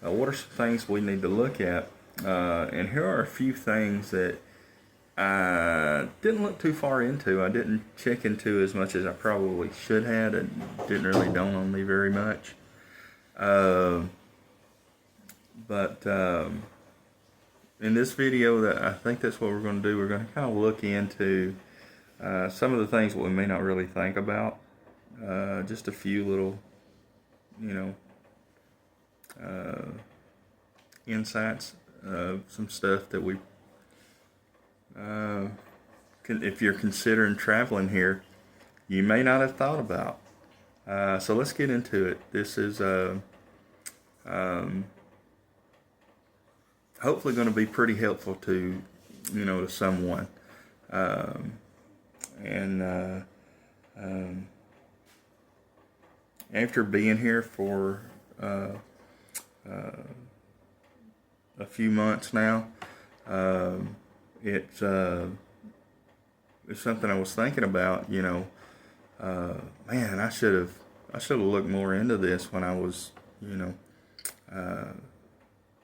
what are some things we need to look at? And here are a few things that I didn't look too far into. I didn't check into as much as I probably should have. It didn't really dawn on me very much. But in this video, I think that's what we're going to do. We're going to kind of look into some of the things that we may not really think about. Just a few little, insights of some stuff that we, if you're considering traveling here, you may not have thought about. So let's get into it. This is hopefully going to be pretty helpful to, to someone. After being here for a few months now, it's something I was thinking about. Man, I should have looked more into this when I was,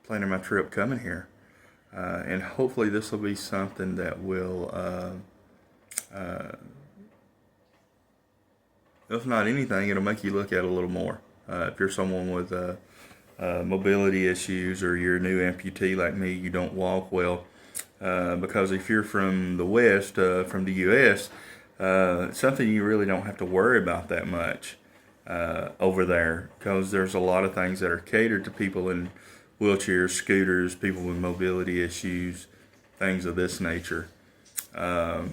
planning my trip coming here, and hopefully this will be something that will, if not anything, it'll make you look at it a little more. If you're someone with mobility issues, or you're a new amputee like me, you don't walk well, because if you're from the West, from the U.S., it's something you really don't have to worry about that much over there, because there's a lot of things that are catered to people in wheelchairs, scooters, people with mobility issues, things of this nature. I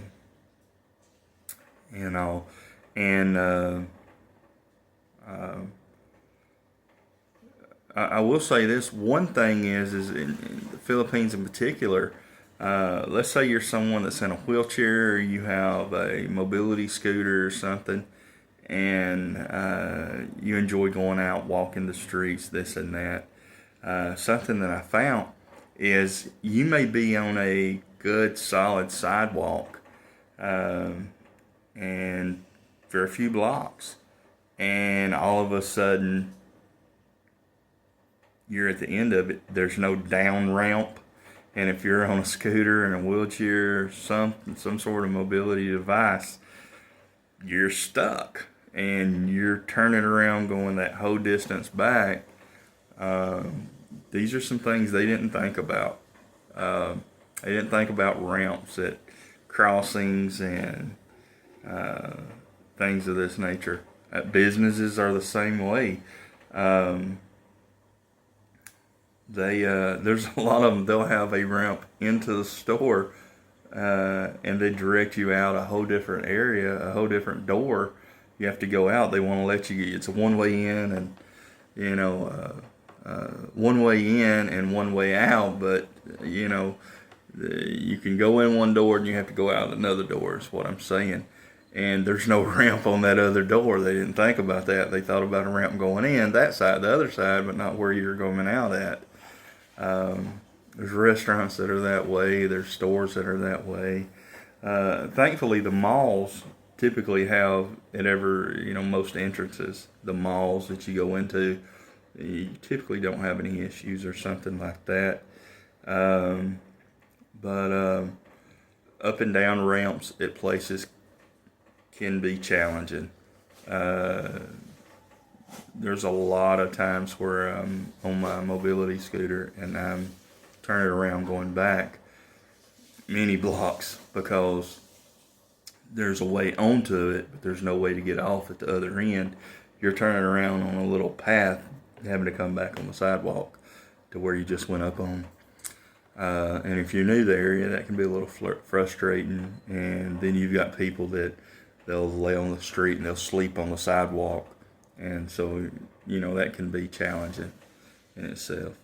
will say this. One thing is in the Philippines in particular, let's say you're someone that's in a wheelchair, or you have a mobility scooter or something, and you enjoy going out, walking the streets, this and that. Something that I found is you may be on a good solid sidewalk, and for a few blocks, and all of a sudden you're at the end of it. There's no down ramp, and if you're on a scooter and a wheelchair, some sort of mobility device, you're stuck, and you're turning around going that whole distance back. These are some things they didn't think about. They didn't think about ramps at crossings and things of this nature. Businesses are the same way. There's a lot of them. They'll have a ramp into the store, and they direct you out a whole different area, a whole different door. You have to go out. They want to let you. It's a one-way in, and one way in and one way out, but you can go in one door and you have to go out another door, is what I'm saying. And there's no ramp on that other door. They didn't think about that. They thought about a ramp going in that side, the other side, but not where you're going out at. There's restaurants that are that way. There's stores that are that way. Thankfully, the malls typically have at most entrances, the malls that you go into, you typically don't have any issues or something like that. But up and down ramps at places can be challenging. There's a lot of times where I'm on my mobility scooter and I'm turning around going back many blocks because there's a way onto it, but there's no way to get off at the other end. You're turning around on a little path, having to come back on the sidewalk to where you just went up on. And if you're new to the area, that can be a little frustrating. And then you've got people that they'll lay on the street and they'll sleep on the sidewalk. And so, that can be challenging in itself,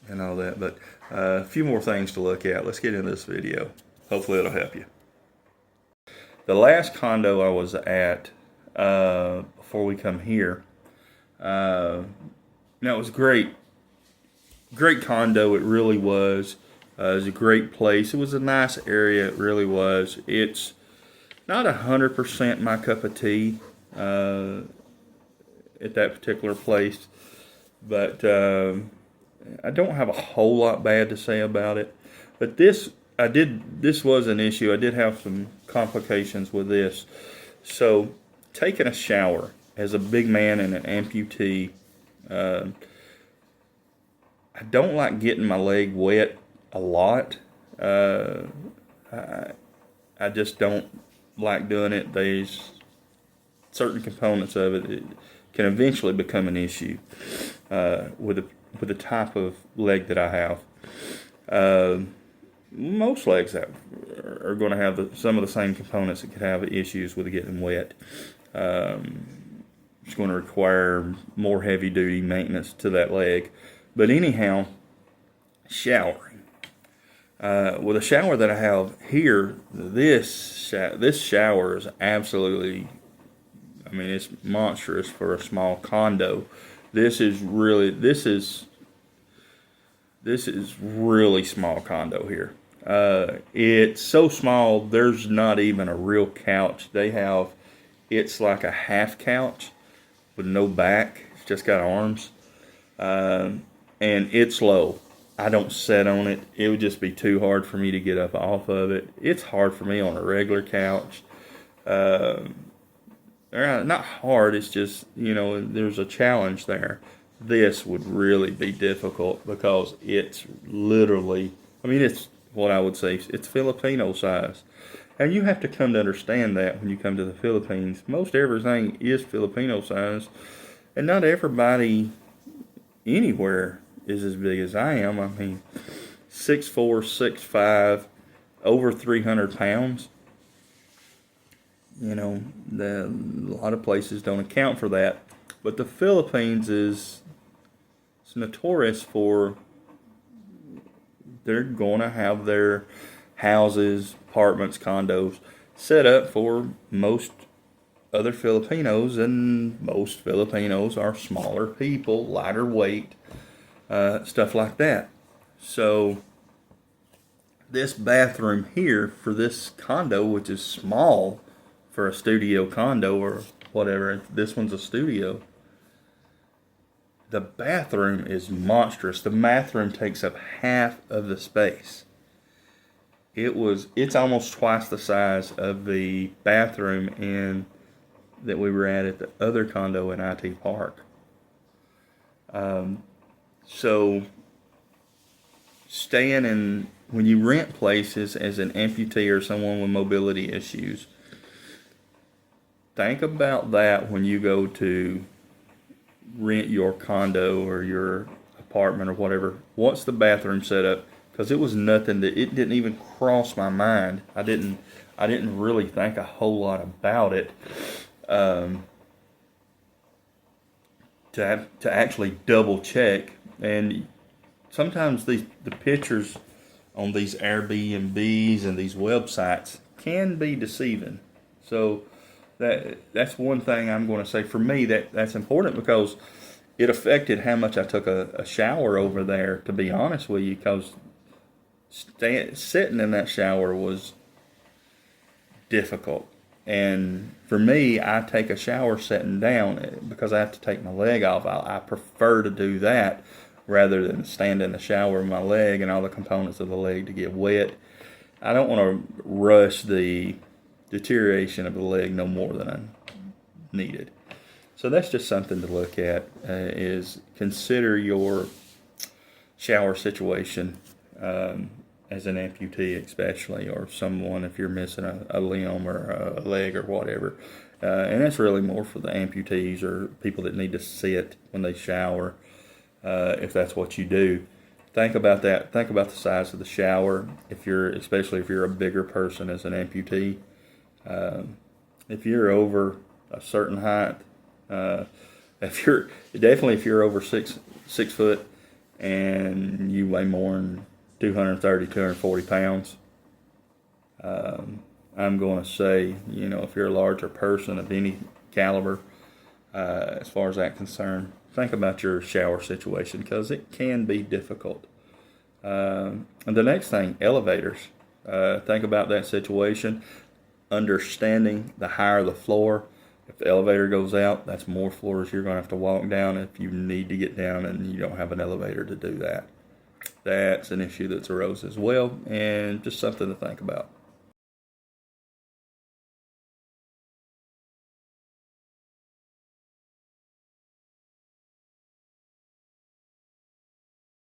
and all that. But a few more things to look at. Let's get into this video. Hopefully it'll help you. The last condo I was at before we come here, it was great. Great condo, it really was. It was a great place. It was a nice area, it really was. It's not 100% my cup of tea at that particular place. But I don't have a whole lot bad to say about it. But this was an issue. I did have some complications with this. So taking a shower as a big man and an amputee, I don't like getting my leg wet a lot. I just don't like doing it. There's certain components of it can eventually become an issue with the type of leg that I have. Most legs are going to have some of the same components that could have issues with getting wet. It's going to require more heavy duty maintenance to that leg. But anyhow, showering. With a shower that I have here, this shower is absolutely, I mean, it's monstrous for a small condo. This is really small condo here. It's so small, there's not even a real couch. It's like a half couch with no back. It's just got arms. And it's low. I don't sit on it. It would just be too hard for me to get up off of it. It's hard for me on a regular couch. Not hard, it's just, there's a challenge there. This would really be difficult because it's literally, it's what I would say, it's Filipino size. And you have to come to understand that when you come to the Philippines. Most everything is Filipino size. And not everybody anywhere is as big as I am. 6'4", 6'5", over 300 pounds. A lot of places don't account for that. But the Philippines is notorious for, they're going to have their houses, apartments, condos set up for most other Filipinos, and most Filipinos are smaller people, lighter weight, stuff like that. So this bathroom here for this condo, which is small for a studio condo or whatever, this one's a studio, the bathroom is monstrous. The bathroom takes up half of the space. It's almost twice the size of the bathroom that we were at the other condo in IT Park. So when you rent places as an amputee or someone with mobility issues, think about that when you go to rent your condo or your apartment or whatever. What's the bathroom set up? Because it was nothing it didn't even cross my mind. I didn't really think a whole lot about it. To actually double check, and sometimes the pictures on these Airbnbs and these websites can be deceiving. So that's one thing I'm going to say. For me, that's important because it affected how much I took a shower over there, to be honest with you, because sitting in that shower was difficult. And for me, I take a shower sitting down because I have to take my leg off. I prefer to do that rather than stand in the shower with my leg and all the components of the leg to get wet. I don't want to rush the deterioration of the leg no more than I needed. So that's just something to look at, is consider your shower situation as an amputee especially, or someone if you're missing a limb or a leg or whatever. And that's really more for the amputees or people that need to sit when they shower, if that's what you do. Think about that. Think about the size of the shower, especially if you're a bigger person as an amputee. If you're over a certain height, if you're over six foot and you weigh more than 230, 240 pounds, I'm going to say, if you're a larger person of any caliber, as far as that's concerned, think about your shower situation because it can be difficult. And the next thing, elevators. Think about that situation. Understanding the higher the floor, if the elevator goes out, that's more floors you're going to have to walk down if you need to get down and you don't have an elevator to do that. That's an issue that's arose as well, and just something to think about.